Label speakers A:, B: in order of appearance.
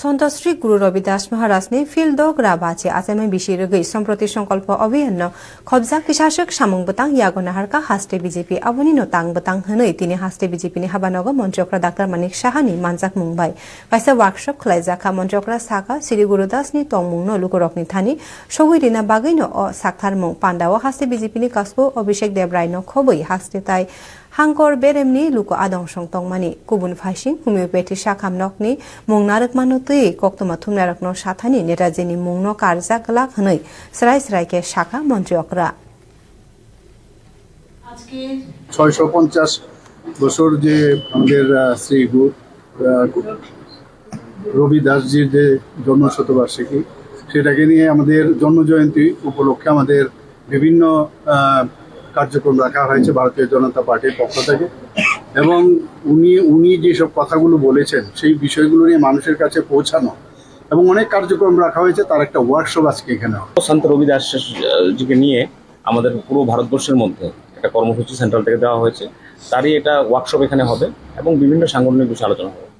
A: सन्त श्री गुरु रविदास महाराजनि फिल्ड ग्राबाचे आसामै बिसिरगै सम्प्रति संकल्प अभियान खबजा किशासक सामुं बतां यागो नाहारका हास्टे बीजेपी आबनि नतां बतां हनै तिनि हास्टे बीजेपी नि हाबानग मन्त्रकरा डाक्टर मानिक साहानि मानजाक मुंबाय काइसा वर्कशॉप खलाइजाखा मन्त्रकरा साका श्री गुरुदासनि तंमुंनो लुकरकनि थानि सगुइरिना बागैनो अ साक्थारमुं पान्डाव हास्टे बीजेपी नि कासबो अभिषेक देवरायनो खबै हास्टे ताइ हांकर बेरेमनि लुको आदं संतंमानि गुबुन फाइसिं होमिओपेथि शाखामनकनि मुंनारक मानुतै कक्तमा थुमनारकनो साथानि नेताजिनि मुंनो कारजा गलाक हनै सराय सरायके शाखा मन्त्रियकरा
B: আজকে 650 বছর যে আমাদের শ্রী রবিদাসজির যে জন্ম শতবার্ষিকী সেটাকে নিয়ে আমাদের জন্ম জয়ন্তী উপলক্ষে আমাদের বিভিন্ন কার্যক্রম রাখা হয়েছে ভারতীয় জনতা পার্টির পক্ষ থেকে এবং উনি যেসব কথাগুলো বলেছেন সেই বিষয়গুলো নিয়ে মানুষের কাছে পৌঁছানো এবং অনেক কার্যক্রম রাখা হয়েছে তার একটা ওয়ার্কশপ আজকে এখানে
C: সন্ত রবিদাস জিকে নিয়ে আমাদের পুরো ভারতবর্ষের মধ্যে একটা কর্মসূচি সেন্ট্রাল থেকে দেওয়া হয়েছে তারই এটা ওয়ার্কশপ এখানে হবে এবং বিভিন্ন সাংগঠনিক বিষয়ে আলোচনা হবে।